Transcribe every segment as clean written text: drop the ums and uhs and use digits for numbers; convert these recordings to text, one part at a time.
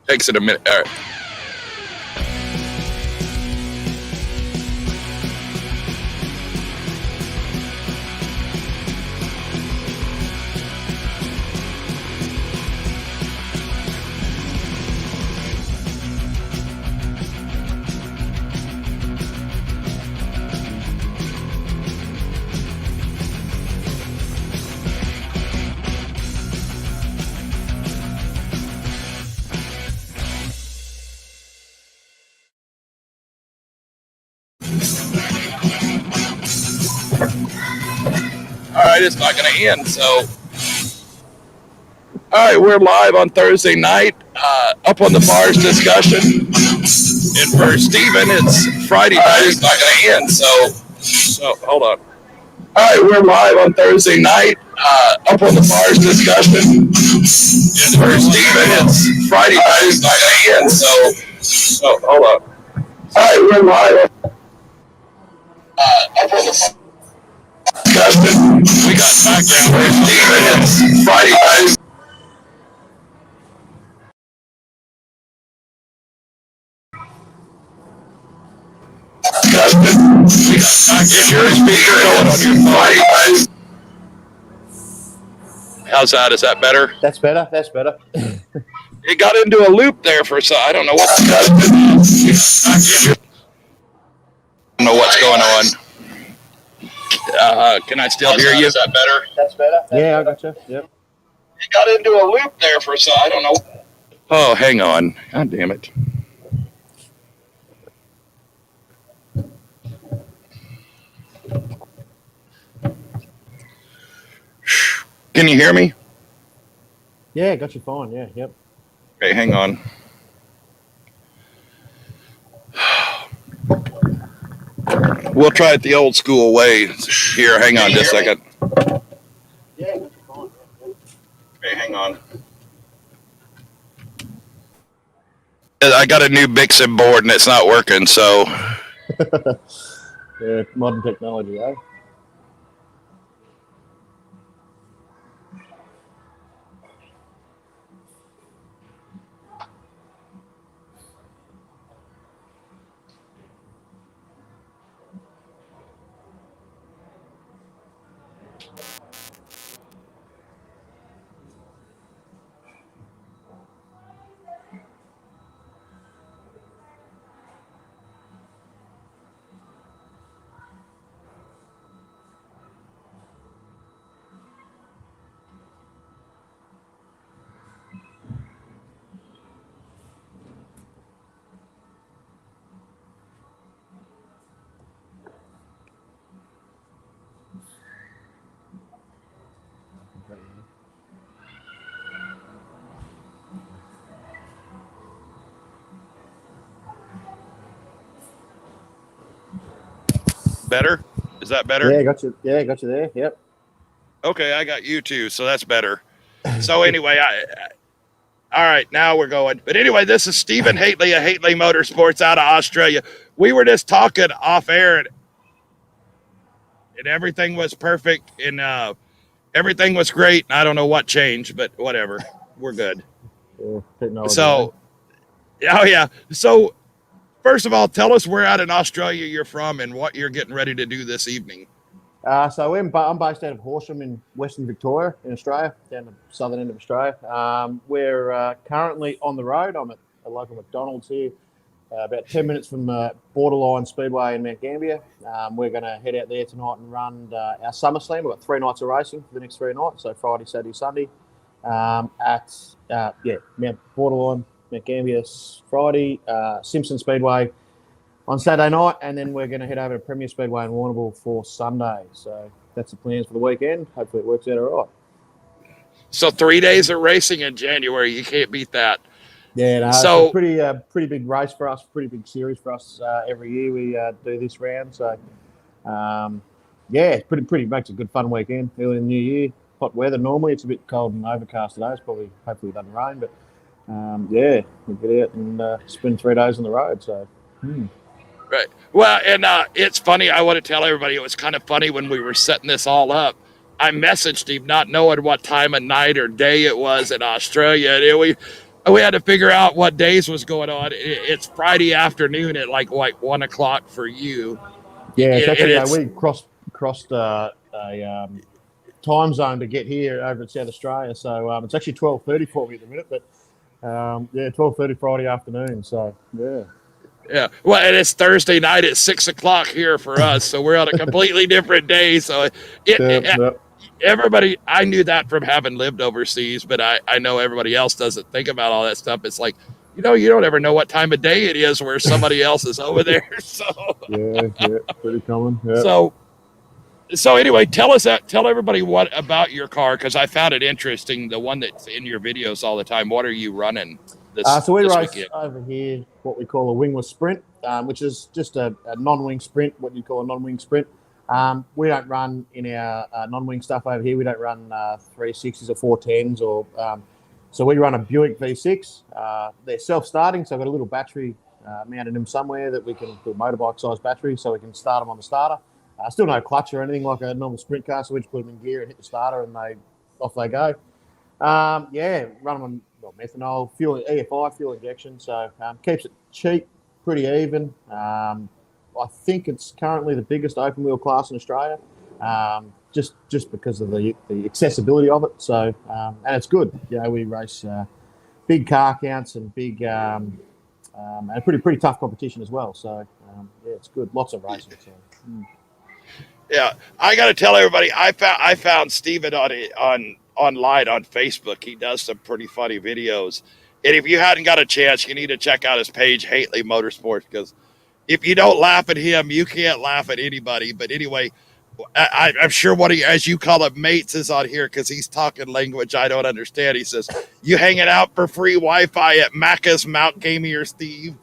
Takes it a minute. All right. All right, it's not going to end. So, all right, we're live on Thursday night, up on the bars discussion. And for Steven, it's Friday night. It's not going to end. So hold on. All right, we're live on Thursday night, up on the bars discussion. And for Steven, it's Friday night. It's not going to end. So hold on. All right, we're live up on the discussion. We got background for Steven. It's Friday night. Is your speaker going on your Friday? How's that? Is that better? That's better. That's better. It got into a loop there for so I don't know what's going on. Can I still hear you? Is that better? That's better. Yeah, I got you. Yep. It got into a loop there for so I don't know. Oh, hang on. God damn it. Can you hear me? Yeah, got you fine. Yeah, yep. Okay, hang on. We'll try it the old school way. Here, hang on just a second. Yeah, got you fine. Okay, hang on. I got a new Bixen board and it's not working, so. Yeah, modern technology, eh? Better? Is that better? Yeah, got you. Yeah, got you there. Yep. Okay, I got you too, so that's better. So anyway, all right, now we're going. But anyway, this is Steven Hateley of Hateley Motorsports out of Australia. We were just talking off air, and everything was perfect, and everything was great. I don't know what changed, but whatever. We're good. Yeah, technology. So, oh yeah. So, first of all, tell us where out in Australia you're from and what you're getting ready to do this evening. So I'm based out of Horsham in Western Victoria in Australia, down the southern end of Australia. We're currently on the road. I'm at a local McDonald's here, about 10 minutes from Borderline Speedway in Mount Gambier. We're going to head out there tonight and run our Summer Slam. We've got 3 nights of racing for the next 3 nights, so Friday, Saturday, Sunday. At Mount Borderline, Mount Gambier Friday, Simpson Speedway on Saturday night, and then we're going to head over to Premier Speedway in Warrnambool for Sunday. So that's the plans for the weekend. Hopefully it works out all right. So 3 days of racing in January. You can't beat that. Yeah, no, so it's a pretty big race for us, pretty big series for us. Every year we do this round. So, it's pretty makes a good fun weekend. Early in the new year, hot weather normally. It's a bit cold and overcast today. It's hopefully it doesn't rain. But, we'll get out and spend 3 days on the road. So, Right. Well, and it's funny. I want to tell everybody it was kind of funny when we were setting this all up. I messaged him not knowing what time of night or day it was in Australia. And we had to figure out what days was going on. It's Friday afternoon at like 1 o'clock for you. Yeah, it's And actually it's we crossed a time zone to get here over in South Australia, so it's actually 12:30 for me at the minute. But yeah, 12:30 Friday afternoon. So yeah. Yeah, well, and it's Thursday night at 6 o'clock here for us, so we're on a completely different day. So Yep. everybody, I knew that from having lived overseas, but I know everybody else doesn't think about all that stuff. It's like, you don't ever know what time of day it is where somebody else is over there. So Yeah, pretty common. Yeah. so so anyway, tell everybody what about your car, because I found it interesting. The one that's in your videos all the time. What are you running So we this race weekend? over here what we call a wingless sprint, which is just a non-wing sprint, what you call a non-wing sprint. We don't run in our non-wing stuff over here. We don't run 360s or 410s so we run a Buick V6. They're self-starting, so I've got a little battery mounted in them somewhere that we can put a motorbike-sized battery so we can start them on the starter. Still no clutch or anything like a normal sprint car, so we just put them in gear and hit the starter and off they go. Yeah, run them on methanol, fuel, EFI, fuel injection, so keeps it cheap, pretty even. I think it's currently the biggest open wheel class in Australia, just because of the accessibility of it. So and it's good. We race big car counts and big and pretty tough competition as well. So yeah, it's good. Lots of racing. So. Yeah, I got to tell everybody, I found Steven online on Facebook. He does some pretty funny videos, and if you hadn't got a chance, you need to check out his page, Hateley Motorsports, because if you don't laugh at him, you can't laugh at anybody. But anyway, I'm sure one of you, as you call it, mates, is on here because he's talking language I don't understand. He says, "You hanging out for free Wi-Fi at Macca's, Mount Gamier, Steve?"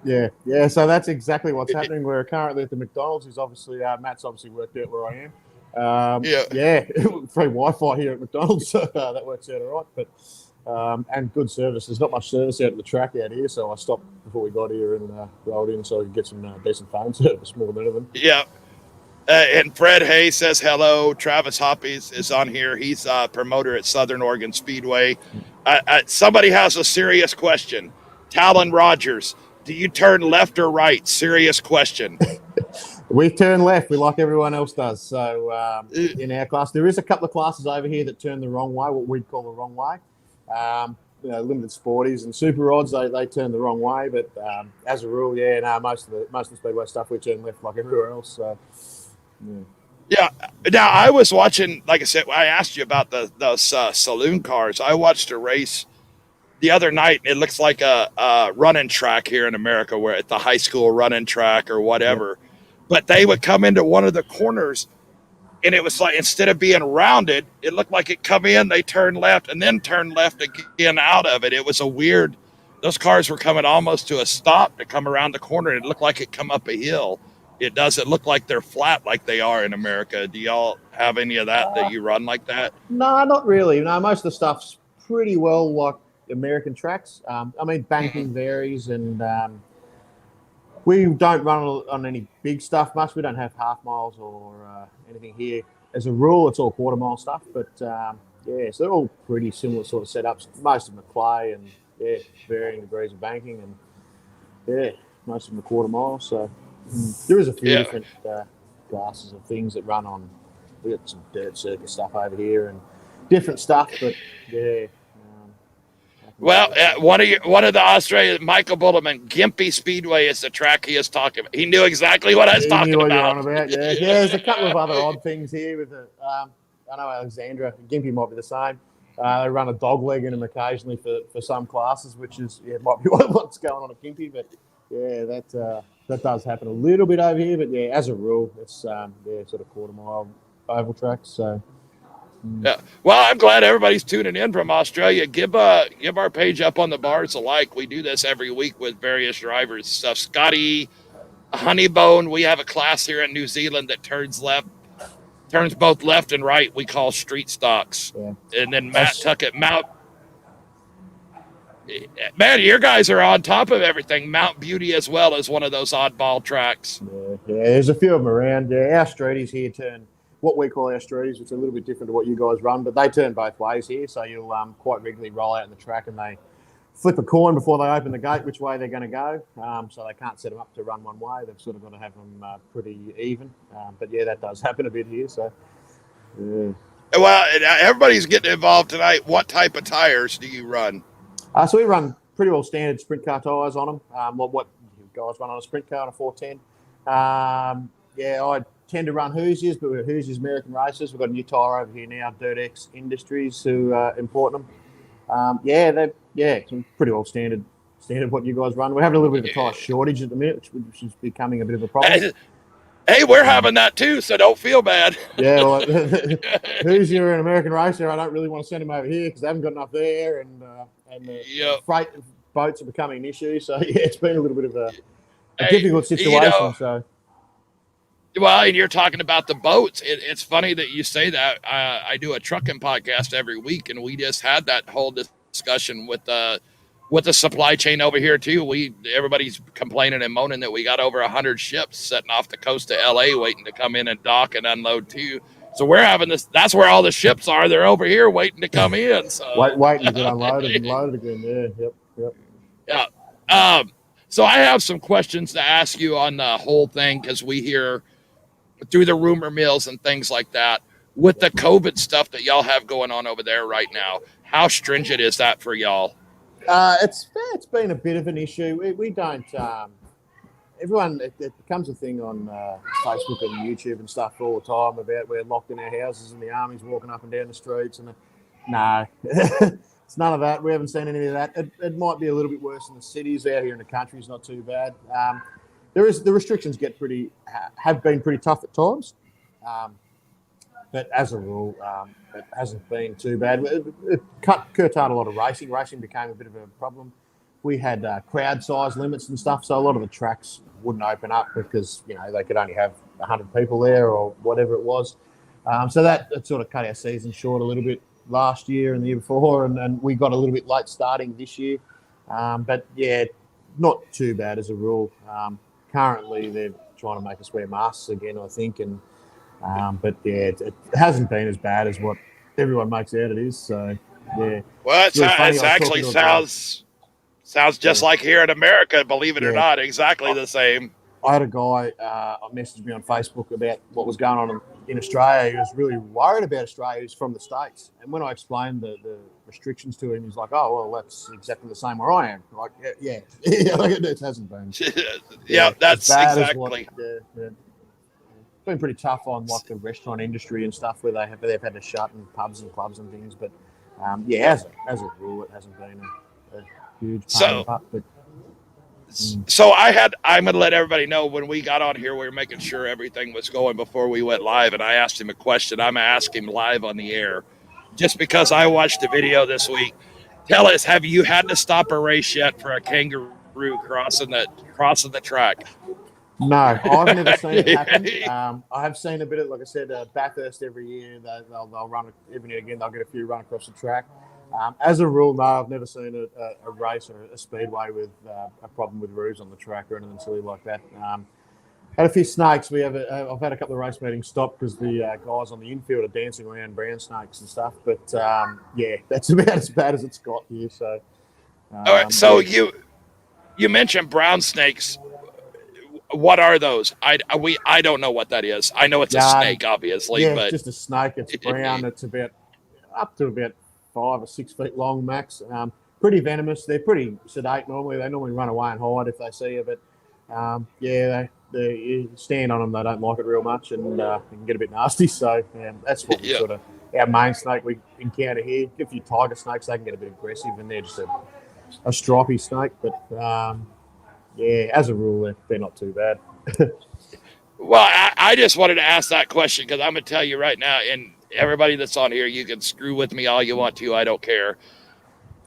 Yeah. So that's exactly what's happening. We're currently at the McDonald's. He's obviously Matt's obviously worked out where I am. Yeah, free Wi-Fi here at McDonald's, so that works out all right. But and good service. There's not much service out at the track out here, so I stopped before we got here and rolled in so I could get some decent phone service more than anything. Yeah. And Fred Hay says hello. Travis Hoppies is on here. He's a promoter at Southern Oregon Speedway. Somebody has a serious question. Talon Rogers, do you turn left or right? Serious question. We turn left. We like everyone else does. So in our class, there is a couple of classes over here that turn the wrong way, what we'd call the wrong way. Limited sporties and super rods, they turn the wrong way. But as a rule, most of the speedway stuff we turn left like everywhere else. So. Yeah. Now I was watching, like I said, I asked you about those saloon cars. I watched a race the other night. It looks like a running track here in America, where at the high school running track or whatever. Yeah. But they would come into one of the corners, and it was like, instead of being rounded, it looked like it come in, they turn left, and then turn left again out of it. It was a weird. Those cars were coming almost to a stop to come around the corner, and it looked like it come up a hill. It doesn't look like they're flat like they are in America. Do y'all have any of that you run like that? No, not really. No, most of the stuff's pretty well like American tracks. Banking varies, and we don't run on any big stuff much. We don't have half miles or anything here. As a rule, it's all quarter mile stuff. But so they're all pretty similar sort of setups. Most of them are clay and varying degrees of banking, and most of them are quarter mile. So. There is a few different classes of things that run on. We got some dirt circuit stuff over here and different stuff, but yeah. Well, one of the Australians, Michael Bulleman, Gympie Speedway is the track he is talking about. He knew exactly what I was talking about. Yeah, there's a couple of other odd things here with the. I know Alexandra, Gympie might be the same. They run a dog leg in them occasionally for some classes, which is might be what's going on at Gympie, but that does happen a little bit over here. But as a rule, it's sort of quarter mile oval tracks. So. Yeah. Well, I'm glad everybody's tuning in from Australia. Give our page up on the bars a like. We do this every week with various drivers stuff. Scotty Honeybone, we have a class here in New Zealand that turns both left and right. We call street stocks. Yeah. And then Matt Tuckett, man, your guys are on top of everything. Mount Beauty as well is one of those oddball tracks. Yeah, there's a few of them around. Yeah, our streeties here turn what we call our streeties, which is a little bit different to what you guys run, but they turn both ways here. So you'll quite regularly roll out in the track, and flip a coin before they open the gate which way they're going to go. So they can't set them up to run one way. They've sort of got to have them pretty even. But yeah, that does happen a bit here. So yeah. Well, everybody's getting involved tonight. What type of tires do you run? So we run pretty well standard sprint car tyres on them. What guys run on a sprint car on a 410. Yeah, I tend to run Hoosiers, but we're Hoosiers American Racers. We've got a new tyre over here now, Dirt X Industries, who import them. It's pretty well standard what you guys run. We're having a little bit of a tyre shortage at the minute, which is becoming a bit of a problem. Hey, we're having that too, so don't feel bad. Yeah, well, Hoosier and American Racer, I don't really want to send them over here because they haven't got enough there, and the freight boats are becoming an issue. So yeah, it's been a little bit of a difficult situation. Well, and you're talking about the boats. It's funny that you say that. I do a trucking podcast every week, and we just had that whole discussion with the supply chain over here too. Everybody's complaining and moaning that we got over 100 ships sitting off the coast of LA waiting to come in and dock and unload too. So we're having this. That's where all the ships are. They're over here waiting to come in. So waiting to get unloaded and loaded again. Yeah. Yep. Yeah. So I have some questions to ask you on the whole thing because we hear through the rumor mills and things like that with the COVID stuff that y'all have going on over there right now. How stringent is that for y'all? It's been a bit of an issue. We don't. Everyone, it becomes a thing on Facebook and YouTube and stuff all the time about we're locked in our houses and the army's walking up and down the streets. And no, it's none of that. We haven't seen any of that. It might be a little bit worse in the cities. Out here in the country is not too bad. The restrictions have been pretty tough at times, but as a rule, it hasn't been too bad. It curtailed a lot of racing. Racing became a bit of a problem. We had crowd size limits and stuff, so a lot of the tracks wouldn't open up because they could only have 100 people there or whatever it was. So that sort of cut our season short a little bit last year and the year before, and we got a little bit late starting this year. But yeah, not too bad as a rule. Currently, they're trying to make us wear masks again, I think, but yeah, it hasn't been as bad as what everyone makes out it is. So yeah. Well, it actually sounds just like here in America, believe it or not, exactly the same. I had a guy message me on Facebook about what was going on in Australia. He was really worried about Australia. He's from the States. And when I explained the restrictions to him, he's like, oh, well, that's exactly the same where I am. Like, yeah. It hasn't been. Yeah, that's exactly. It's been pretty tough on like the restaurant industry and stuff where they've had to shut and pubs and clubs and things. But, as a rule, it hasn't been a huge pain. So I'm going to let everybody know when we got on here, we were making sure everything was going before we went live. And I asked him a question. I'm going to ask him live on the air just because I watched the video this week. Tell us, have you had to stop a race yet for a kangaroo crossing the track? No, I've never seen it happen. I have seen a bit of, like I said, Bathurst every year. They'll run every now and again. They'll get a few run across the track. As a rule, no, I've never seen a race or a speedway with a problem with roofs on the track or anything silly like that. Had a few snakes. I've had a couple of race meetings stopped because the guys on the infield are dancing around brown snakes and stuff. But that's about as bad as it's got here. So, all right. So you mentioned brown snakes. What are those? I don't know what that is. I know it's a snake, obviously. Yeah, but it's just a snake. It's brown. It's up to about 5 or 6 feet long max. Pretty venomous. They're pretty sedate normally. They normally run away and hide if they see you. But you stand on them. They don't like it real much, and it can get a bit nasty. So that's what we sort of our main snake we encounter here. A few tiger snakes, they can get a bit aggressive, and they're just a stripy snake. But as a rule, they're not too bad. Well, I just wanted to ask that question because I'm going to tell you right now, and everybody that's on here, you can screw with me all you want to. I don't care.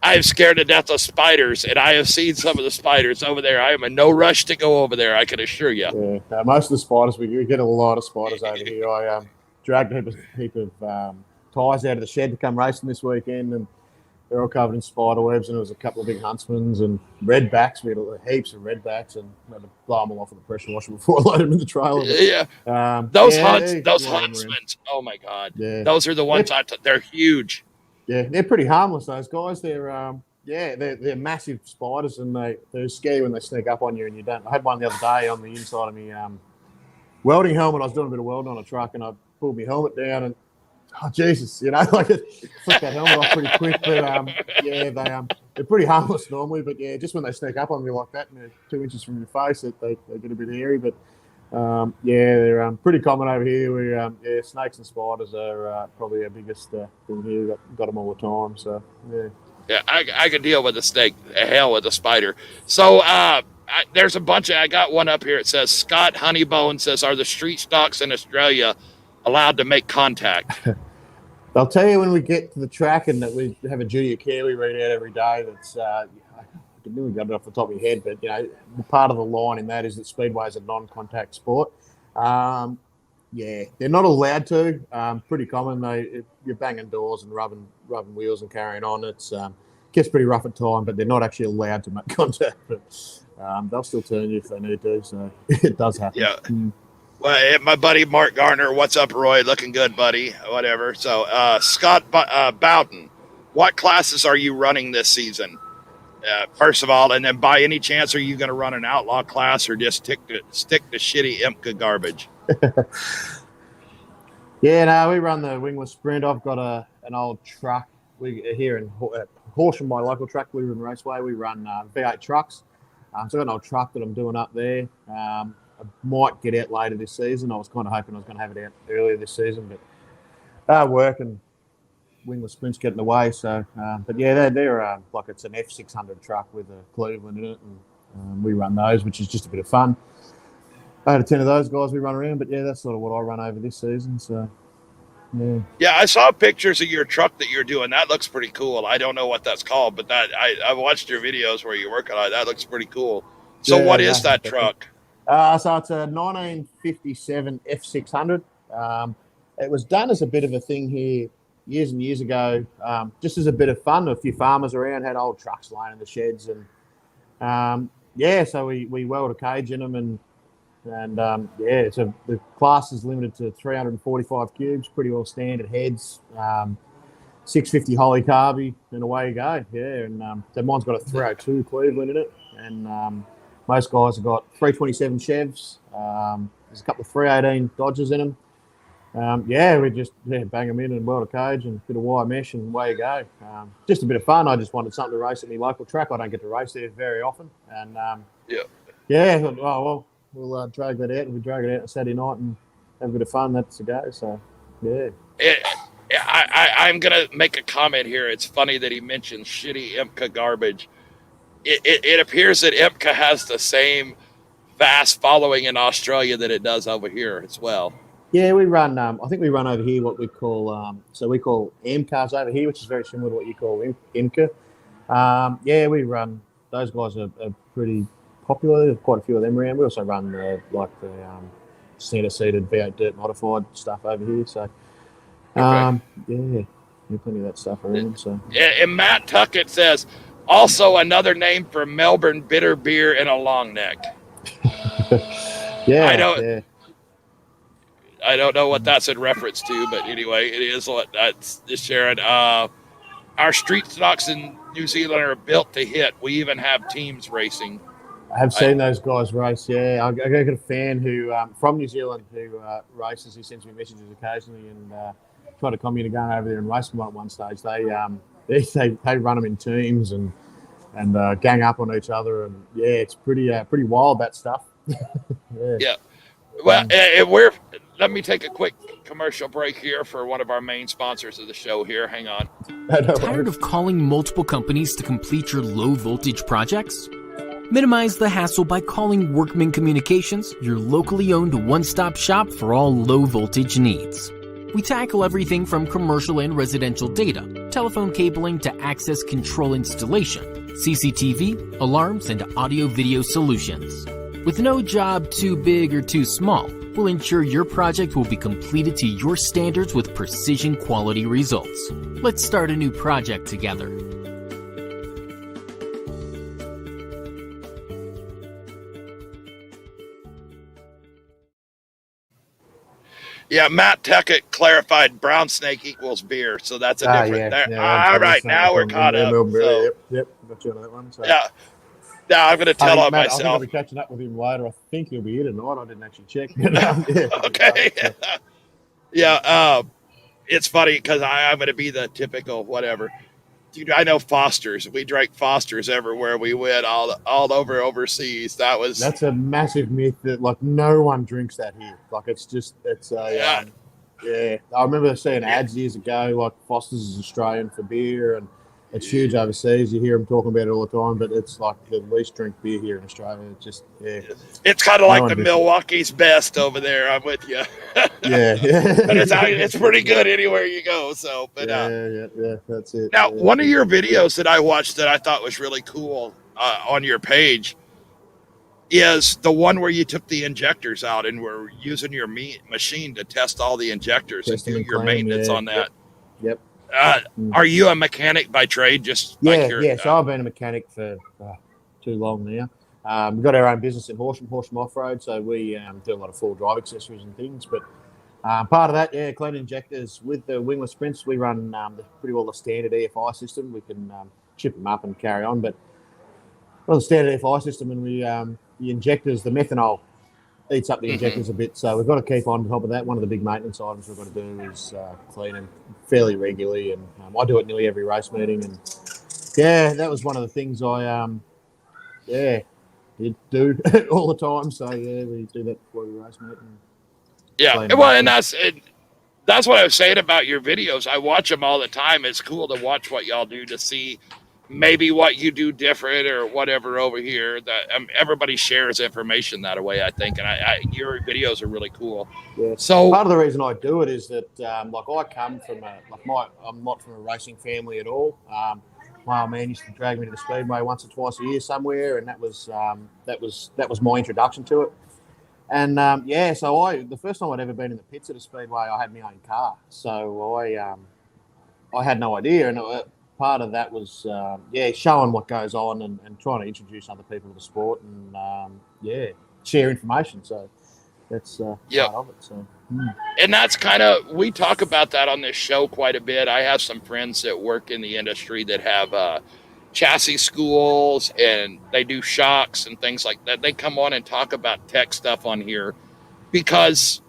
I'm scared to death of spiders, and I have seen some of the spiders over there. I am in no rush to go over there, I can assure you. Yeah, most of the spiders, we get a lot of spiders over here. I dragged a heap of tyres out of the shed to come racing this weekend, and they're all covered in spider webs, and there was a couple of big huntsmans and redbacks. We had heaps of redbacks, and I had to blow them all off with a pressure washer before I loaded them in the trailer. Those huntsmen. Oh my God. Yeah. Those are the ones they're huge. Yeah, they're pretty harmless, those guys. They're Yeah, they're massive spiders, and they're scary when they sneak up on you and you don't. I had one the other day on the inside of me welding helmet. I was doing a bit of welding on a truck, and I pulled my helmet down, and oh Jesus, like it flicked that helmet off pretty quick. But yeah, they're pretty harmless normally, but yeah, just when they sneak up on me like that and they're 2 inches from your face, they get a bit hairy. But yeah, they're pretty common over here. Yeah, snakes and spiders are probably our biggest thing here. Got them all the time. So yeah. Yeah, I could deal with a snake. Hell with a spider. So there's a bunch of. I got one up here. It says Scott Honeybone says, "Are the street stocks in Australia allowed to make contact?" I'll tell you when we get to the track and that we have a duty of care we read out every day. That's I can nearly get it off the top of my head, but part of the line in that is that speedway is a non-contact sport. Yeah, they're not allowed to. Pretty common. You're banging doors and rubbing wheels and carrying on. It's gets pretty rough at time, but they're not actually allowed to make contact. But they'll still turn you if they need to. So it does happen. Yeah. Well, my buddy Mark Garner, what's up, Roy? Looking good, buddy. Whatever. So Scott Bowden, what classes are you running this season? First of all, and then by any chance, are you going to run an outlaw class or just stick to shitty IMCA garbage? Yeah, no, we run the wingless sprint. I've got an old truck. We here in Horsham, my local track, Blue Ribbon Raceway. We run V8 trucks. So I've got an old truck that I'm doing up there. I might get out later this season. I was kind of hoping I was going to have it out earlier this season, but work and wingless sprints get in the way. So, but yeah, they're like it's an F600 truck with a Cleveland in it, and we run those, which is just a bit of fun. I had 10 of those guys we run around, but yeah, that's sort of what I run over this season. So, yeah. Yeah, I saw pictures of your truck that you're doing. That looks pretty cool. I don't know what that's called, but I watched your videos where you're working on it. That looks pretty cool. So, yeah, what is that truck? So it's a 1957 F600. It was done as a bit of a thing here years and years ago, just as a bit of fun. A few farmers around had old trucks lying in the sheds, and yeah, so we weld a cage in them, and yeah, the class is limited to 345 cubes, pretty well standard heads, 650 Holly Carby, and away you go. Yeah, and so mine's got a 302 Cleveland in it, and most guys have got 327 Chevs. There's a couple of 318 Dodgers in them. Yeah, we just bang them in and weld a cage and a bit of wire mesh, and away you go. Just a bit of fun. I just wanted something to race at my local track. I don't get to race there very often, and yeah. Oh well. We'll drag that out, and we drag it out on Saturday night and have a bit of fun. That's a go. So, yeah. I'm going to make a comment here. It's funny that he mentioned shitty IMCA garbage. It appears that IMCA has the same vast following in Australia that it does over here as well. Yeah, we run. I think we run over here what we call. So we call M-cars over here, which is very similar to what you call IMCA. Yeah, we run. Those guys are pretty popular. There's quite a few of them around. We also run the center-seated V8 dirt modified stuff over here. So, yeah, plenty of that stuff around. So, and Matt Tuckett says also another name for Melbourne bitter beer and a long neck. Yeah, I don't know what that's in reference to, but anyway, it is what that's just sharing. Our street stocks in New Zealand are built to hit. We even have teams racing. I have seen those guys race. Yeah, I got a fan who from New Zealand who races. He sends me messages occasionally and try to come in to go over there and race them at one stage. They run them in teams and gang up on each other, and yeah, it's pretty wild, that stuff. Yeah. Well, let me take a quick commercial break here for one of our main sponsors of the show here. Hang on. Tired of calling multiple companies to complete your low voltage projects? Minimize the hassle by calling Workman Communications, your locally owned one-stop shop for all low voltage needs. We tackle everything from commercial and residential data, telephone cabling to access control installation, CCTV, alarms, and audio-video solutions. With no job too big or too small, we'll ensure your project will be completed to your standards with precision quality results. Let's start a new project together. Yeah, Matt Tuckett clarified brown snake equals beer, so that's a different. All right, now we're caught up. So, Yep, got you on that one. So. yeah, now I'm going to tell on Matt, I think I'll myself. be catching up with him later. I think he'll be here tonight. I didn't actually check. Okay. Yeah, it's funny because I'm going to be the typical whatever. Dude, I know Foster's. We drank Foster's everywhere we went, all over overseas. That's a massive myth that like no one drinks that here. Like it's a yeah. I remember seeing ads years ago like Foster's is Australian for beer and it's huge overseas. You hear them talking about it all the time, but it's like the least drink beer here in Australia. It's just It's kind of like the Milwaukee's Best over there. I'm with you. yeah. But it's pretty good anywhere you go. So, but yeah, that's it. Now, one of your videos that I watched that I thought was really cool on your page is the one where you took the injectors out and were using your machine to test all the injectors and do your maintenance on that. Yep. Are you a mechanic by trade? Just yeah. So I've been a mechanic for too long now. We've got our own business in Horsham Off-Road, so we do a lot of full drive accessories and things. But part of that, clean injectors with the wingless sprints, we run pretty well the standard EFI system. We can chip them up and carry on, but the standard EFI system, and we the injectors, the methanol eats up the injectors a bit, so we've got to keep on top of that. One of the big maintenance items we've got to do is clean them fairly regularly, and I do it nearly every race meeting. And that was one of the things I do all the time. So we do that before we race meet. And that's what I was saying about your videos. I watch them all the time. It's cool to watch what y'all do to see maybe what you do different or whatever over here. That everybody shares information that way, I think, and your videos are really cool. Yeah. So part of the reason I do it is that I come from I'm not from a racing family at all. My old man used to drag me to the speedway once or twice a year somewhere, and that was my introduction to it. And so the first time I'd ever been in the pits at a speedway, I had my own car, so I had no idea, and part of that was showing what goes on and trying to introduce other people to the sport and share information. So that's part of it. So. And that's kind of, we talk about that on this show quite a bit. I have some friends that work in the industry that have chassis schools and they do shocks and things like that. They come on and talk about tech stuff on here because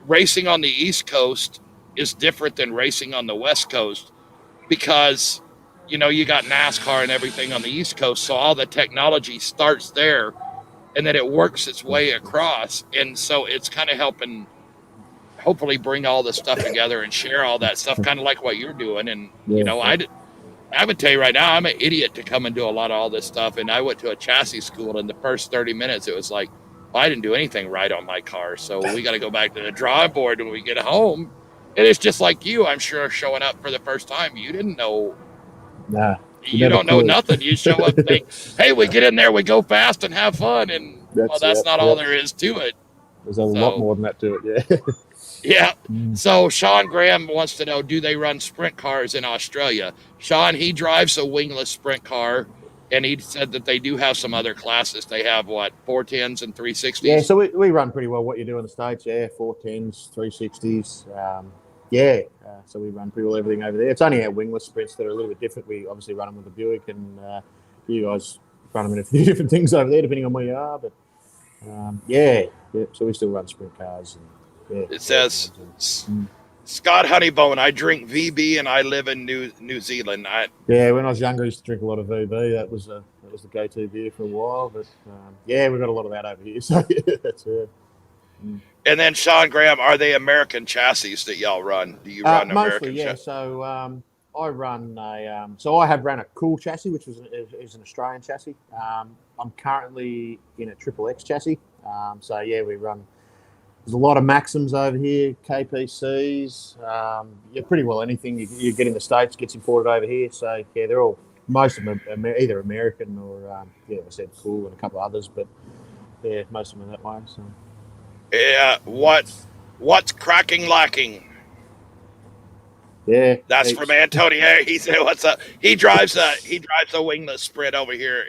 racing on the East Coast is different than racing on the West Coast because, you got NASCAR and everything on the East Coast. So all the technology starts there and then it works its way across. And so it's kind of helping hopefully bring all this stuff together and share all that stuff, kind of like what you're doing. And, I would tell you right now, I'm an idiot to come and do a lot of all this stuff. And I went to a chassis school, and the first 30 minutes, it was like, I didn't do anything right on my car. So we got to go back to the drawing board when we get home. And it's just like you, I'm sure, showing up for the first time. You didn't know. Nah. You don't know nothing. You show up and think, hey, we get in there, we go fast and have fun. And that's not all there is to it. There's a lot more than that to it, Yeah. So Sean Graham wants to know, do they run sprint cars in Australia? Sean, he drives a wingless sprint car, and he said that they do have some other classes. They have, 410s and 360s? Yeah, so we run pretty well what you do in the States, 410s, 360s. So we run pretty well everything over there. It's only our wingless sprints that are a little bit different. We obviously run them with the Buick, and you guys run them in a few different things over there, depending on where you are. But, so we still run sprint cars. And, it says, Scott Honeybone, I drink VB and I live in New Zealand. When I was younger, I used to drink a lot of VB. That was the go-to beer for a while. But, we've got a lot of that over here. So, that's it. And then Sean Graham, are they American chassis that y'all run? Do you run American? Mostly, chassis? So I run I have ran a cool chassis, which is an Australian chassis. I'm currently in a Triple X chassis. We run. There's a lot of Maxims over here, KPCs. Pretty well anything you get in the States gets imported over here. So they're all, most of them are either American or I said cool and a couple of others, but most of them are that way. So. Yeah, what's cracking lacking? Yeah, that's from Antonio. He said, "What's up?" He drives a wingless sprint over here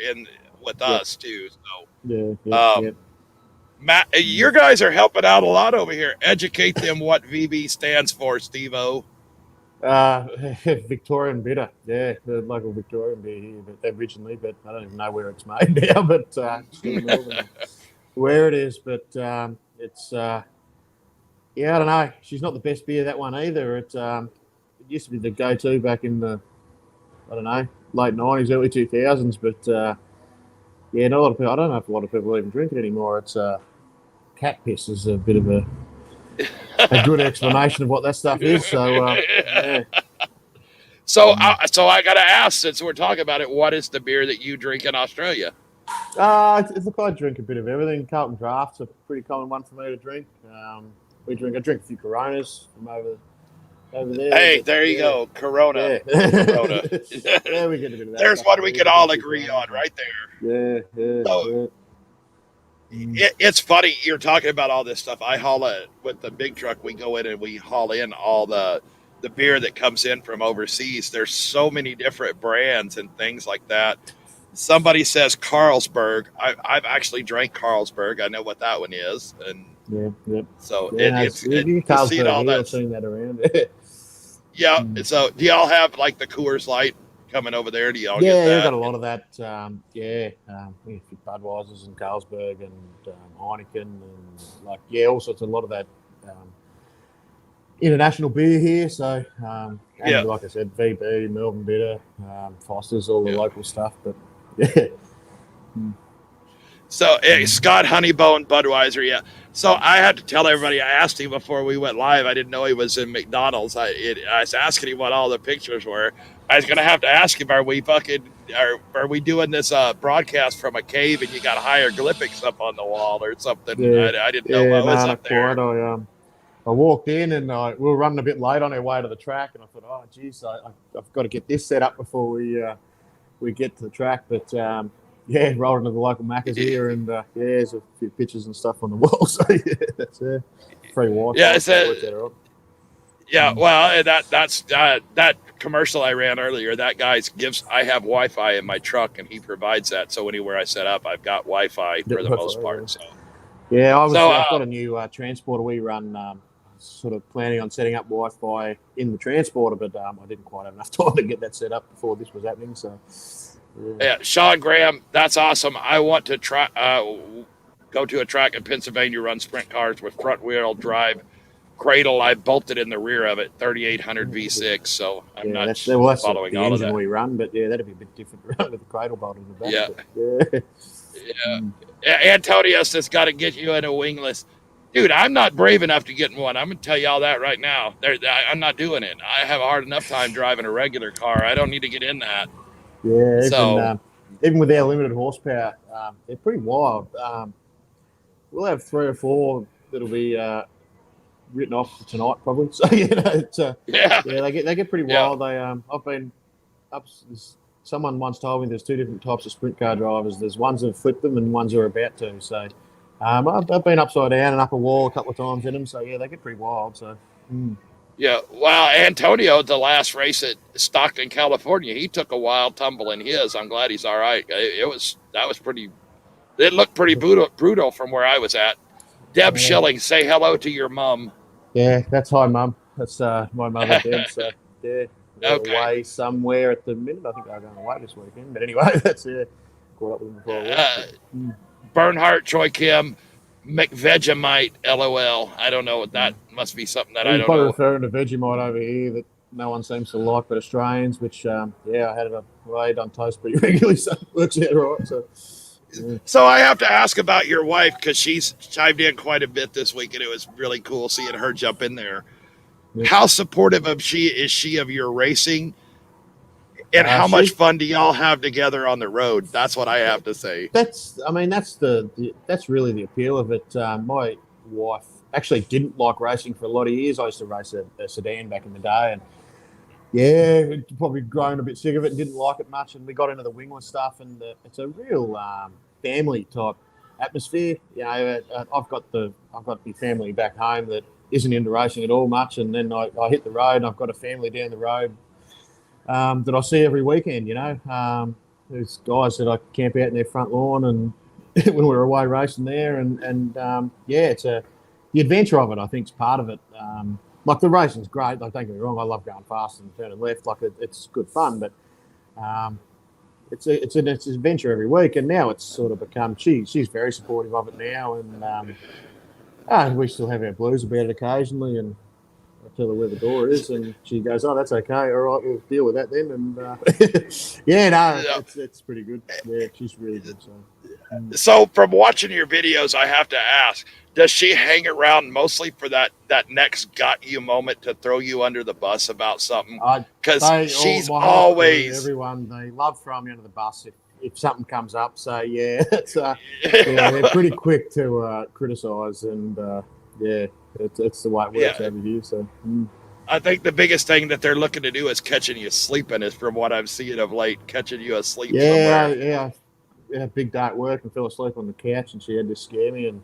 with us too. So Matt, your guys are helping out a lot over here. Educate them what VB stands for, Steve-O. Victorian bitter, yeah, the local Victorian beer here, but originally, but I don't even know where it's made now, but still Melbourne, where it is, but it's yeah, I don't know. She's not the best beer, that one either. It used to be the go-to back in the, I don't know, late 90s, early 2000s, but yeah, not a lot of people. I don't know if a lot of people even drink it anymore. It's cat piss is a bit of a good explanation of what that stuff is. So yeah. So I got to ask, since we're talking about it, what is the beer that you drink in Australia? Look, I drink a bit of everything. Carlton Draft's a pretty common one for me to drink. I drink a few Coronas from over there. Hey, there you go, Corona. Yeah. Corona. Yeah, we get a bit of that. There's one we can all agree on right there. Yeah. So, it's funny you're talking about all this stuff. I haul it with the big truck. We go in and we haul in all the beer that comes in from overseas. There's so many different brands and things like that. Somebody says Carlsberg. I've actually drank Carlsberg. I know what that one is, and so it's you see all that. I've seen that around. Yeah. So do y'all have like the Coors Light coming over there? Do y'all get that? Yeah, we've got a lot of that. We have a few Budweisers and Carlsberg and Heineken and all sorts. A lot of that international beer here. So like I said, VB, Melbourne Bitter, Foster's, all the local stuff. But yeah. So Scott Honeybone Budweiser, yeah. So I had to tell everybody. I asked him before we went live. I didn't know he was in McDonald's. I was asking him what all the pictures were. I was gonna have to ask him: Are we doing this broadcast from a cave and you got hieroglyphics up on the wall or something? Yeah. I didn't know what was up there. I walked in and we were running a bit late on our way to the track, and I thought, oh, geez, I've got to get this set up before we get to the track. But rolled into the local Macca's here, and there's a few pictures and stuff on the wall. So that's free Wi-Fi. Yeah, it's well, that's that commercial I ran earlier. That guy I have Wi-Fi in my truck, and he provides that. So anywhere I set up, I've got Wi-Fi for the most part. So I've got a new transporter we run. Sort of planning on setting up Wi-Fi in the transporter, but I didn't quite have enough time to get that set up before this was happening. So, Sean Graham, that's awesome. I want to try go to a track in Pennsylvania, run sprint cars with front wheel drive cradle. I bolted in the rear of it, 3800 V6. So I'm not following the all of that. We run, but that'd be a bit different to run with the cradle bolt in the back. Antonius has got to get you in a wingless. Dude, I'm not brave enough to get in one. I'm going to tell you all that right now. I'm not doing it. I have a hard enough time driving a regular car. I don't need to get in that. Yeah, even with our limited horsepower, they're pretty wild. We'll have 3 or 4 that'll be written off tonight, probably. So they get pretty wild. I've been up. Someone once told me there's 2 different types of sprint car drivers. There's ones that have flipped them and ones that are about to. So. I've been upside down and up a wall a couple of times in them, so they get pretty wild. So, yeah. Well, Antonio, the last race at Stockton, California, he took a wild tumble in his. I'm glad he's all right. That was pretty. It looked pretty brutal from where I was at. Deb Schilling, say hello to your mum. Yeah, that's hi, mum. That's my mother, Deb. So they're away somewhere at the minute. I think they're going away this weekend, but anyway, that's caught up with them before. Bernhardt, Troy Kim, McVegemite, LOL. I don't know what that must be something that I don't know. You're referring to Vegemite over here that no one seems to like but Australians, which, I had it laid on toast pretty regularly, so it works out right. So I have to ask about your wife because she's chimed in quite a bit this week, and it was really cool seeing her jump in there. Yeah. How supportive is she of your racing? And how much fun do y'all have together on the road? That's what I have to say. That's really the appeal of it. My wife actually didn't like racing for a lot of years. I used to race a sedan back in the day, and probably grown a bit sick of it and didn't like it much. And we got into the wingless stuff, and it's a real family type atmosphere. I've got the family back home that isn't into racing at all much, and then I hit the road, and I've got a family down the road. That I see every weekend, there's guys that I camp out in their front lawn and when we were away racing there, and yeah, the adventure of it. I think is part of it. Like the racing's great. Like, don't get me wrong, I love going fast and turning left. Like it's good fun, but it's an adventure every week. And now it's sort of become. She's very supportive of it now, and we still have our blues about it occasionally, and I tell her where the door is, and she goes, "Oh, that's okay. All right, we'll deal with that then." And yeah, no, it's pretty good. Yeah, she's really good. So from watching your videos, I have to ask: does she hang around mostly for that next got you moment to throw you under the bus about something? Because she's always everyone. They love throwing me under the bus if something comes up. So yeah, it's yeah, they're pretty quick to criticise, and yeah. It's the way it works over here. So I think the biggest thing that they're looking to do is catching you sleeping. Is from what I'm seeing of late, catching you asleep. Yeah. I had a big day at work and fell asleep on the couch, and she had to scare me. And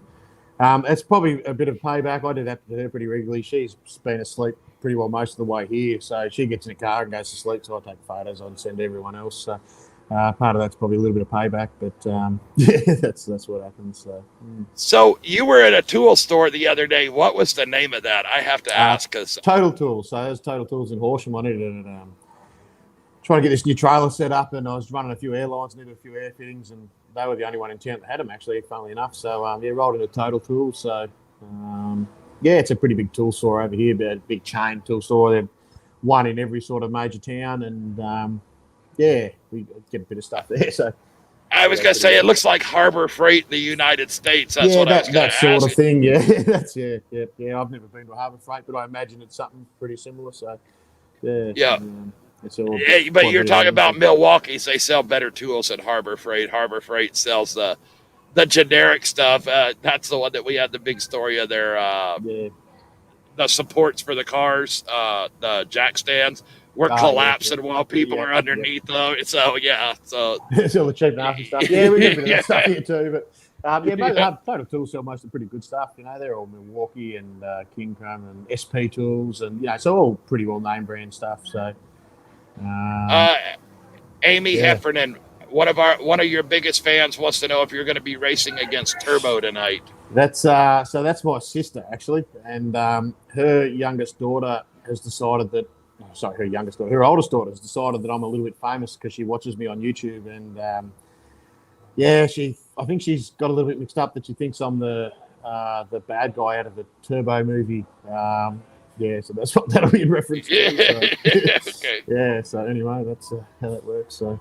it's probably a bit of payback. I do that to her pretty regularly. She's been asleep pretty well most of the way here, so she gets in the car and goes to sleep. So I take photos and send to everyone else. So part of that's probably a little bit of payback, but yeah, that's what happens. So you were at a tool store the other day. What was the name of that? I have to ask. Cause Total Tools. So there's Total Tools in Horsham. I needed trying to get this new trailer set up, and I was running a few airlines, needed a few air fittings, and they were the only one in town that had them, actually, funnily enough. So yeah, rolled into Total Tools. So yeah, it's a pretty big tool store over here, but a big chain tool store. They're one in every sort of major town, and yeah, we get a bit of stuff there. So I was going to say, it looks like Harbor Freight in the United States. That's what I was going to ask. That sort of thing, yeah. That's yeah. I've never been to a Harbor Freight, but I imagine it's something pretty similar. So yeah. It's all but you're talking about Milwaukee's. They sell better tools than Harbor Freight. Harbor Freight sells the generic stuff. That's the one that we had the big story of their the supports for the cars, the jack stands. We're collapsing while people are underneath them. So yeah, so it's all the cheap nasty stuff. Yeah, we get a bit of that stuff here too. But Total Tools sell most of the pretty good stuff. You know, they're all Milwaukee and King Chrome and SP Tools, and it's all pretty well name brand stuff. So, Amy Heffernan, one of your biggest fans, wants to know if you're going to be racing against Turbo tonight. That's that's my sister actually, and her youngest daughter has decided that. Sorry, her oldest daughter has decided that I'm a little bit famous because she watches me on YouTube, and I think she's got a little bit mixed up that she thinks I'm the bad guy out of the Turbo movie. So that's what that'll be in reference to. So. Okay. Yeah. So anyway, that's how that works. So,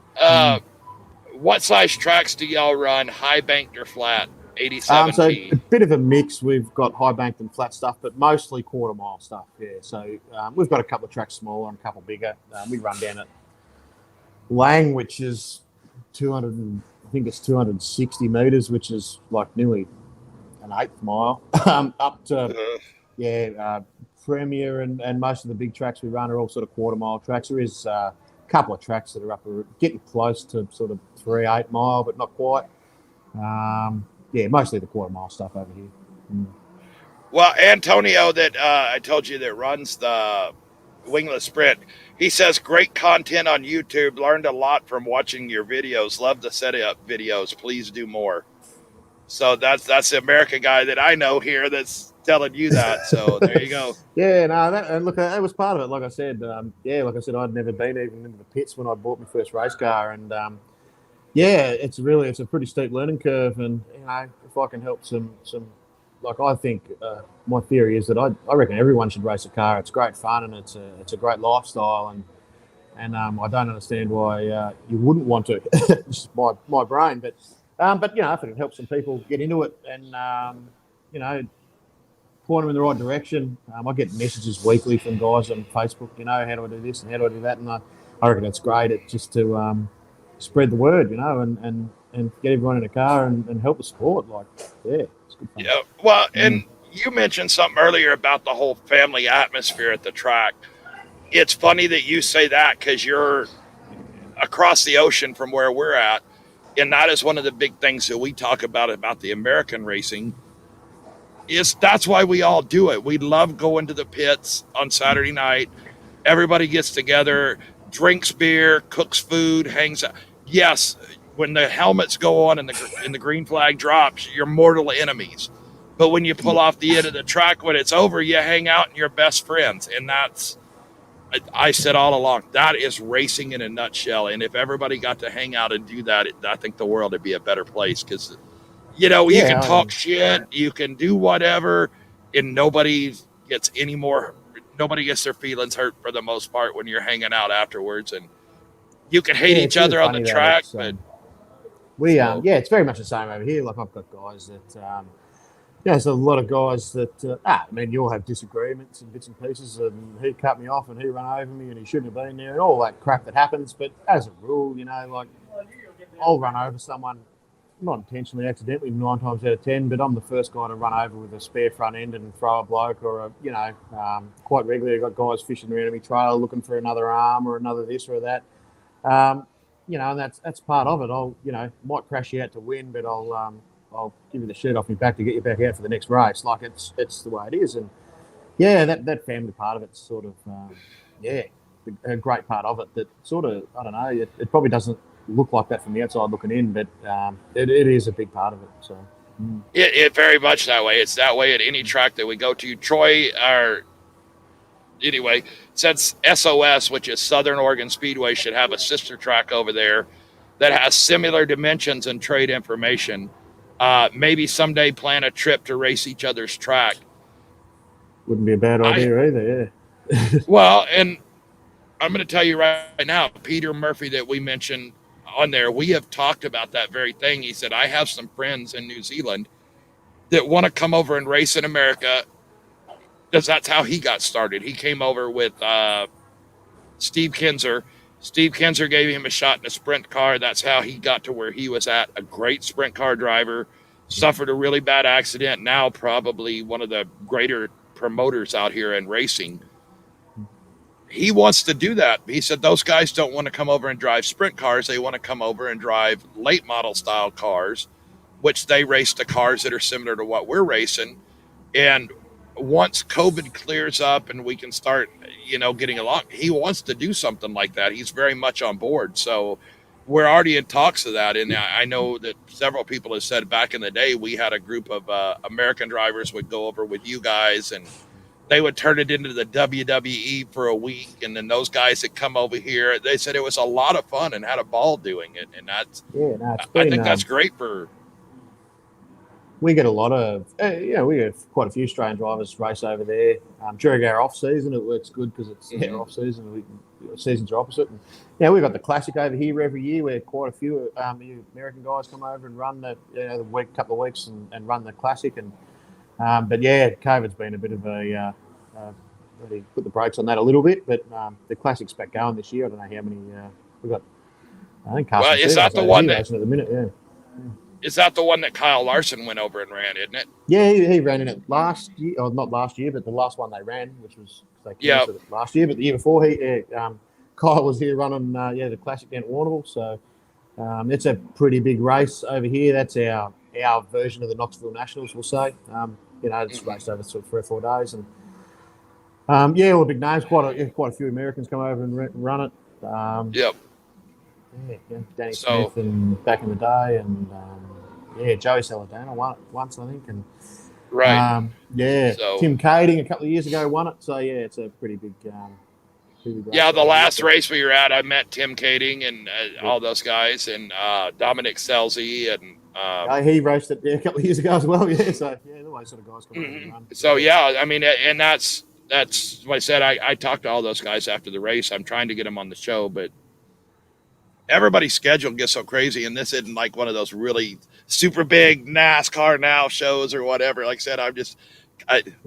what size tracks do y'all run? High banked or flat? 87P. So a bit of a mix. We've got high banked and flat stuff, but mostly quarter mile stuff. Yeah. So we've got a couple of tracks smaller and a couple bigger. We run down at Lang, which is 260 meters, which is like nearly an 8th mile. Up to Premier and most of the big tracks we run are all sort of quarter mile tracks. There is a couple of tracks that are up getting close to sort of 3-8 mile, but not quite. Mostly the quarter mile stuff over here. Well, Antonio, that I told you that runs the Wingless Sprint, he says great content on YouTube. Learned a lot from watching your videos. Love the setup videos. Please do more. So that's the American guy that I know here that's telling you that. So there you go. That was part of it. Like I said, I'd never been even into the pits when I bought my first race car, and it's a pretty steep learning curve, and if I can help some I think my theory is that I reckon everyone should race a car. It's great fun and it's a great lifestyle, and I don't understand why you wouldn't want to. It's just my brain, but if it can help some people get into it and point them in the right direction. I get messages weekly from guys on Facebook. How do I do this and how do I do that? And I reckon it's great. It's just to spread the word, and get everyone in a car and help the sport. It's good fun. Yeah, well, and you mentioned something earlier about the whole family atmosphere at the track. It's funny that you say that because you're across the ocean from where we're at, and that is one of the big things that we talk about the American racing. That's why we all do it. We love going to the pits on Saturday night. Everybody gets together, drinks beer, cooks food, hangs out. Yes, when the helmets go on and the green flag drops, you're mortal enemies. But when you pull off the end of the track, when it's over, you hang out and you're best friends. And that's, I said all along, that is racing in a nutshell. And if everybody got to hang out and do that, I think the world would be a better place because, you know, you can talk shit, you can do whatever, and nobody gets their feelings hurt for the most part when you're hanging out afterwards. And you can hate each other on the track, but it's very much the same over here. Like I've got guys that, there's a lot of guys that, you'll have disagreements and bits and pieces, and he cut me off and he ran over me and he shouldn't have been there and all that crap that happens. But as a rule, like I'll run over someone, not intentionally, accidentally, 9 times out of 10, but I'm the first guy to run over with a spare front end and throw a bloke or quite regularly I've got guys fishing around my trail looking for another arm or another this or that. And that's part of it. I'll, might crash you out to win, but I'll give you the shirt off my back to get you back out for the next race. Like it's the way it is. And that family part of it's sort of, a great part of it that sort of, I don't know, it probably doesn't look like that from the outside looking in, but it is a big part of it. So it very much that way. It's that way at any track that we go to. Troy, anyway, since SOS, which is Southern Oregon Speedway, should have a sister track over there that has similar dimensions and trade information. Maybe someday plan a trip to race each other's track. Wouldn't be a bad idea either, yeah. Well, and I'm going to tell you right now, Peter Murphy that we mentioned on there, we have talked about that very thing. He said, I have some friends in New Zealand that want to come over and race in America, because that's how he got started. He came over with Steve Kinzer. Steve Kinzer gave him a shot in a sprint car. That's how he got to where he was at. A great sprint car driver, suffered a really bad accident. Now probably one of the greater promoters out here in racing. He wants to do that. He said those guys don't want to come over and drive sprint cars. They want to come over and drive late model style cars, which they race the cars that are similar to what we're racing. And once COVID clears up and we can start, getting along, he wants to do something like that. He's very much on board. So we're already in talks of that. And I know that several people have said back in the day, we had a group of American drivers would go over with you guys and they would turn it into the WWE for a week. And then those guys that come over here, they said it was a lot of fun and had a ball doing it. And that's, I think that's great for. We get a lot of, we get quite a few Australian drivers race over there. During our off season, it works good because it's our off season. Seasons are opposite. And, we've got the Classic over here every year where quite a few American guys come over and run the couple of weeks and run the Classic. And COVID's been a bit of a really put the brakes on that a little bit. But the Classic's back going this year. I don't know how many we've got. I think Carson is that the one that at the minute? Yeah. Is that the one that Kyle Larson went over and ran, isn't it? Yeah, he ran in it last year, or not last year, but the last one they ran, which was it last year. But the year before, Kyle was here running the Classic down at Warrnambool. So it's a pretty big race over here. That's our version of the Knoxville Nationals, we'll say. It's raced over sort of 3 or 4 days, and all the big names. Quite a few Americans come over and run it. Danny Smith and back in the day, and Joey Saladano won it once, I think, and Tim Kading a couple of years ago won it. So it's a pretty big. The last race we were at, I met Tim Kading and all those guys, and Dominic Selzy, and he raced it a couple of years ago as well. Yeah, so the way sort of guys come over and run. So and that's what I said. I talked to all those guys after the race. I'm trying to get them on the show, but everybody's schedule gets so crazy, and this isn't like one of those really super big NASCAR now shows or whatever. Like I said,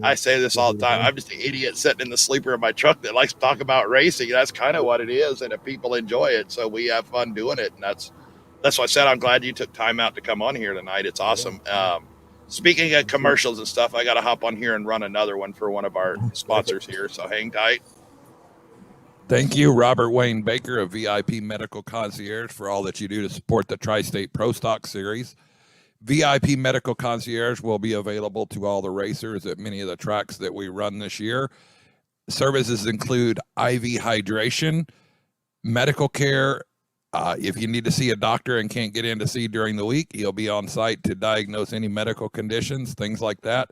I say this all the time. I'm just an idiot sitting in the sleeper of my truck that likes to talk about racing. That's kind of what it is, and if people enjoy it, so we have fun doing it, and that's why I said I'm glad you took time out to come on here tonight. It's awesome. Speaking of commercials and stuff, I got to hop on here and run another one for one of our sponsors here, so hang tight. Thank you, Robert Wayne Baker of VIP Medical Concierge, for all that you do to support the Tri-State Pro Stock Series. VIP Medical Concierge will be available to all the racers at many of the tracks that we run this year. Services include IV hydration, medical care, If you need to see a doctor and can't get in to see during the week, he'll be on site to diagnose any medical conditions, things like that.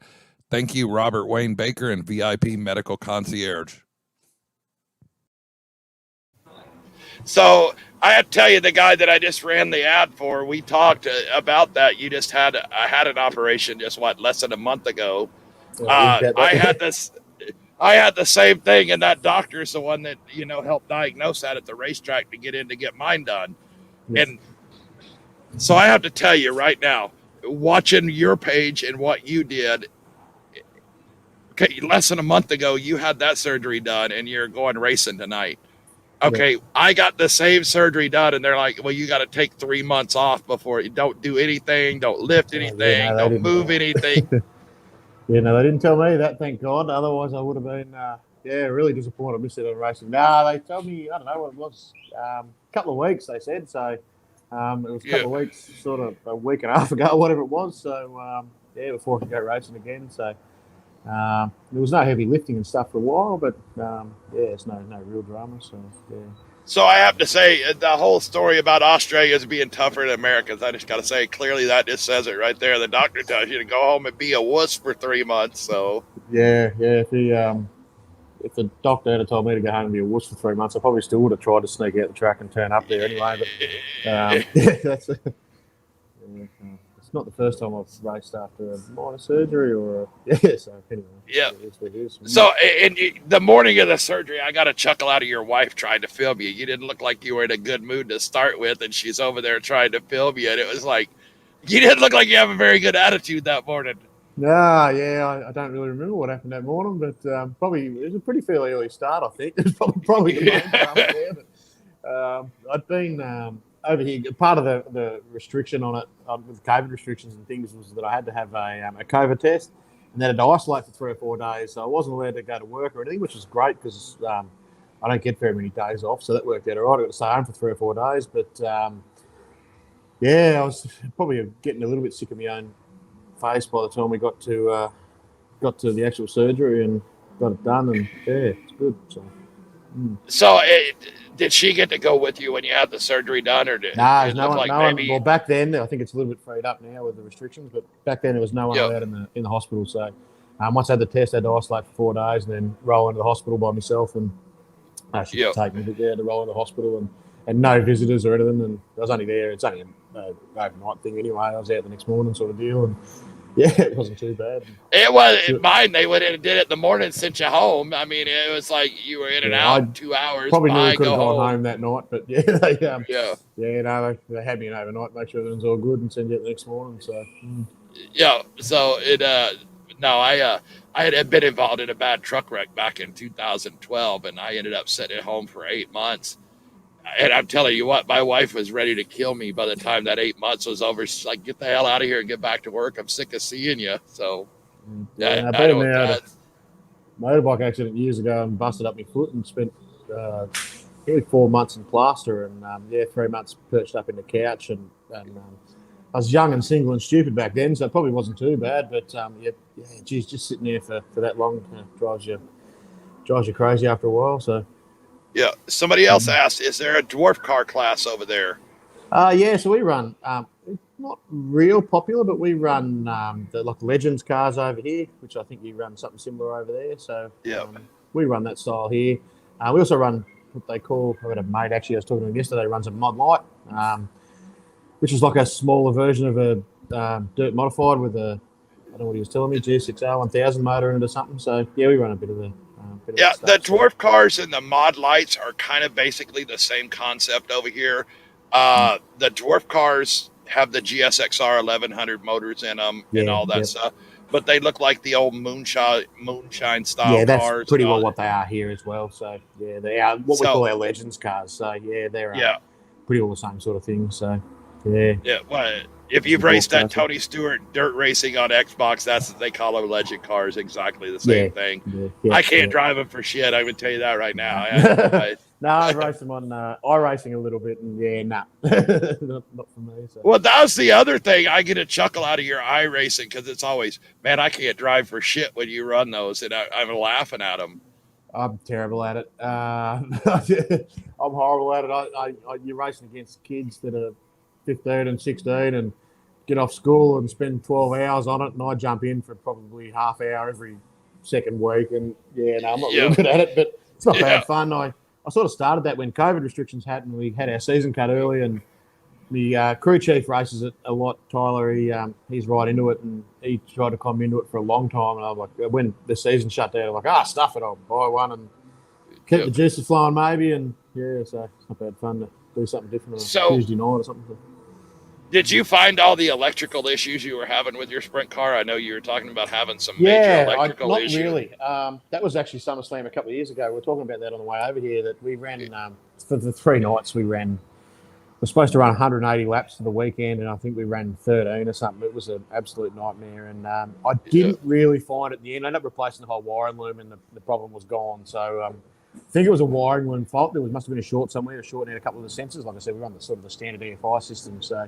Thank you, Robert Wayne Baker and VIP Medical Concierge. So I had to tell you, the guy that I just ran the ad for, we talked about that. I had an operation just less than a month ago. I had the same thing, and that doctor's the one that helped diagnose that at the racetrack to get mine done. Yes. And so I have to tell you right now, watching your page and what you did, okay, less than a month ago, you had that surgery done, and you're going racing tonight. Okay, yeah. I got the same surgery done, and they're like, well, you got to take 3 months off before you don't do anything, don't lift anything, don't move anything. Yeah, no, they didn't tell me that, thank God. Otherwise, I would have been, really disappointed. I missed it on racing. No, they told me, I don't know what it was, a couple of weeks, they said. So it was a couple of weeks, sort of a week and a half ago, whatever it was. So, before I could go racing again. So there was no heavy lifting and stuff for a while, but, it's no real drama. So, yeah. So I have to say, the whole story about Australia is being tougher than Americans. I just got to say, clearly that just says it right there. The doctor tells you to go home and be a wuss for 3 months. So yeah. If the doctor had told me to go home and be a wuss for 3 months, I probably still would have tried to sneak out the track and turn up there anyway. But that's it's not the first time I've raced after a minor surgery or so anyway. Yeah. So the morning of the surgery, I got a chuckle out of your wife trying to film you. You didn't look like you were in a good mood to start with, and she's over there trying to film you, and it was like you didn't look like you have a very good attitude that morning. I don't really remember what happened that morning, but probably it was a pretty fairly early start. I think it was probably the main drama there. But I'd been over here. Part of the restriction on it with COVID restrictions and things was that I had to have a COVID test, and then I had to isolate for 3 or 4 days. So I wasn't allowed to go to work or anything, which was great because I don't get very many days off. So that worked out all right. I got to stay home for 3 or 4 days, but I was probably getting a little bit sick of my own face by the time we got to the actual surgery and got it done, and it's good. So did she get to go with you when you had the surgery done, or did no one? Well, back then, I think it's a little bit freed up now with the restrictions, but back then there was no one allowed in the hospital. So once I had the test, I had to isolate for 4 days and then roll into the hospital by myself, and she could take me to roll into the hospital and no visitors or anything. And I was only there. It's only an overnight thing anyway. I was out the next morning, sort of deal, and it wasn't too bad. It was mine. They went in and did it in the morning, sent you home. I mean, it was like you were in and out 2 hours. Probably knew we could have gone home that night, but they had me in overnight, make sure everything's all good, and send you out the next morning. So so it I had been involved in a bad truck wreck back in 2012, and I ended up sitting at home for 8 months. And I'm telling you what, my wife was ready to kill me by the time that 8 months was over. She's like, get the hell out of here and get back to work. I'm sick of seeing you. So, I had a motorbike accident years ago and busted up my foot and spent 4 months in plaster and 3 months perched up in the couch. And I was young and single and stupid back then, so it probably wasn't too bad. But just sitting there for that long drives you crazy after a while. So. Yeah. Somebody else asked, is there a dwarf car class over there? So we run, not real popular, but we run the Legends cars over here, which I think you run something similar over there. So we run that style here. We also run what they call, I had a mate actually I was talking to him yesterday, runs a Mod Light, which is like a smaller version of a dirt modified with I don't know what he was telling me, G6R 1000 motor in it or something. So we run a bit of the the dwarf cars and the mod lights are kind of basically the same concept over here. The dwarf cars have the GSXR 1100 motors in them and all that stuff, but they look like the old moonshine style cars. Yeah, that's pretty well what they are here as well. So they are what we call our Legends cars. So they're pretty well the same sort of thing. So well, if you've raced that Tony Stewart dirt racing on Xbox, that's what they call them, legend cars. Exactly the same thing. I can't drive them for shit. I would tell you that right now. No, I race them on iRacing a little bit, and not for me. So. Well, that's the other thing. I get a chuckle out of your iRacing because it's always, man, I can't drive for shit when you run those, and I'm laughing at them. I'm terrible at it. I'm horrible at it. You're racing against kids that are 15 and 16 and get off school and spend 12 hours on it, and I jump in for probably half hour every second week. And I'm not really good at it, but it's not bad fun. I sort of started that when COVID restrictions happened. We had our season cut early, and the crew chief races it a lot. Tyler, he's right into it, and he tried to come into it for a long time. And I'm like, when the season shut down, I'm like, stuff it, I'll buy one and keep the juices flowing, maybe. And so it's not bad fun to do something different on a Tuesday night or something. Did you find all the electrical issues you were having with your sprint car? I know you were talking about having some major electrical issues. Not really. That was actually SummerSlam a couple of years ago. We were talking about that on the way over here, that we ran, for the 3 nights we're supposed to run 180 laps for the weekend, and I think we ran 13 or something. It was an absolute nightmare, and I didn't really find it at the end. I ended up replacing the whole wiring loom, and the problem was gone. So I think it was a wiring loom fault. There must have been a short somewhere, a short in a couple of the sensors. Like I said, we run the sort of the standard EFI system, so...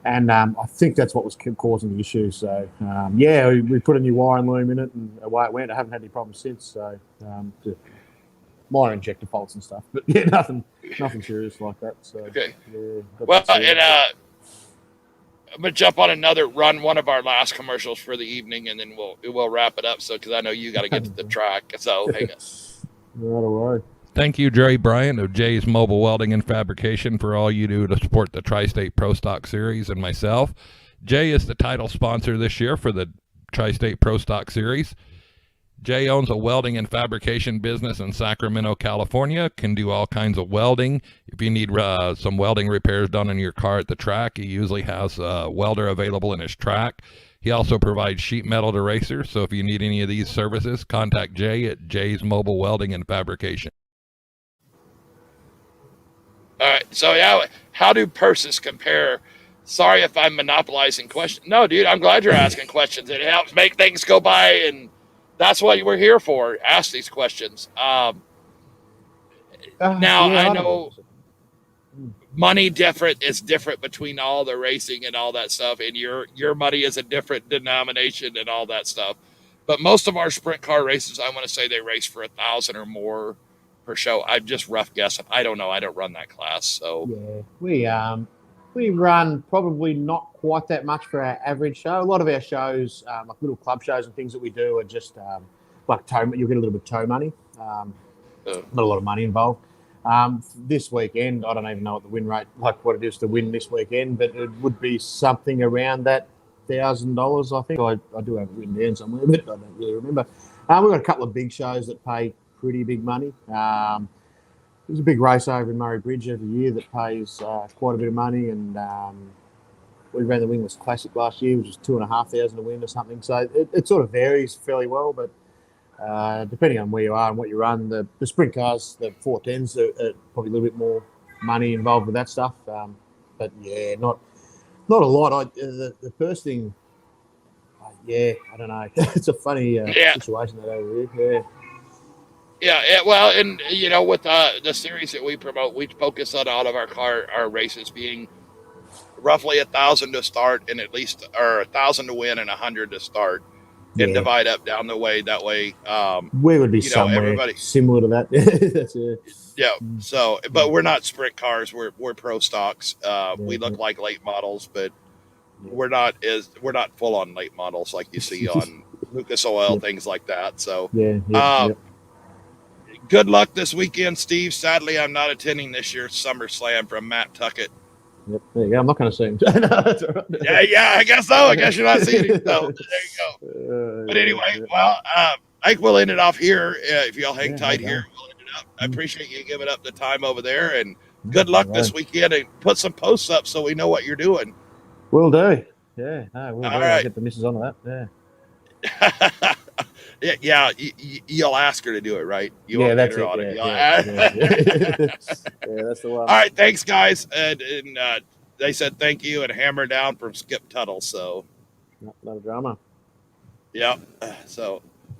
And I think that's what was causing the issue. So, we put a new wiring loom in it, and away it went. I haven't had any problems since. So, minor injector faults and stuff, but nothing serious like that. So, okay. Well, and I'm gonna jump on another run, one of our last commercials for the evening, and then we'll wrap it up. So, because I know you got to get to the track, so hang on. Not a worry. Thank you, Jerry Bryant of Jay's Mobile Welding and Fabrication, for all you do to support the Tri-State Pro Stock Series and myself. Jay is the title sponsor this year for the Tri-State Pro Stock Series. Jay owns a welding and fabrication business in Sacramento, California, can do all kinds of welding. If you need some welding repairs done on your car at the track, he usually has a welder available in his track. He also provides sheet metal to racers, so if you need any of these services, contact Jay at Jay's Mobile Welding and Fabrication. All right. So, how do purses compare? Sorry if I'm monopolizing questions. No, dude, I'm glad you're asking questions. It helps make things go by, and that's what we're here for. Ask these questions. I know money is different between all the racing and all that stuff, and your money is a different denomination and all that stuff. But most of our sprint car races, I want to say they race for $1,000 or more per show. I'm just rough guessing. I don't know. I don't run that class, so we run probably not quite that much for our average show. A lot of our shows, like little club shows and things that we do, are just like tow. You'll get a little bit of tow money. Not a lot of money involved. This weekend, I don't even know what the win rate, like what it is to win this weekend, but it would be something around that $1,000. I think I do have it written down somewhere, but I don't really remember. We've got a couple of big shows that pay pretty big money. There's a big race over in Murray Bridge every year that pays quite a bit of money, and we ran the Wingless Classic last year, which was $2,500 to win or something. So it sort of varies fairly well, but depending on where you are and what you run, the sprint cars, the 410s, are probably a little bit more money involved with that stuff. But not a lot. The first thing, I don't know. It's a funny situation that over here. Yeah, well, and with the series that we promote, we focus on all of our races being roughly 1,000 to start, and at least, or 1,000 to win and 100 to start, and divide up down the way. That way, we would be somewhere similar to that. That's it. Yeah. So, but we're not sprint cars. We're pro stocks. We look like late models, but we're not full on late models like you see on Lucas Oil, things like that. So, good luck this weekend, Steve. Sadly, I'm not attending this year's SummerSlam from Matt Tuckett. Yep, there you go. I'm not going to see him. No, that's all right. Yeah, I guess so. I guess you're not seeing him. So there you go. But anyway, well, I think we'll end it off here. If y'all hang tight here, we'll end it up. I appreciate you giving up the time over there, and good luck this weekend. And put some posts up so we know what you're doing. Will do. Yeah, no, we'll do. Right. I'll get the missus onto that. Yeah. You'll ask her to do it, right? That's it. Yeah, that's the one. All right, thanks, guys. And they said thank you and hammer down from Skip Tuttle. So, not a drama. Yeah. So.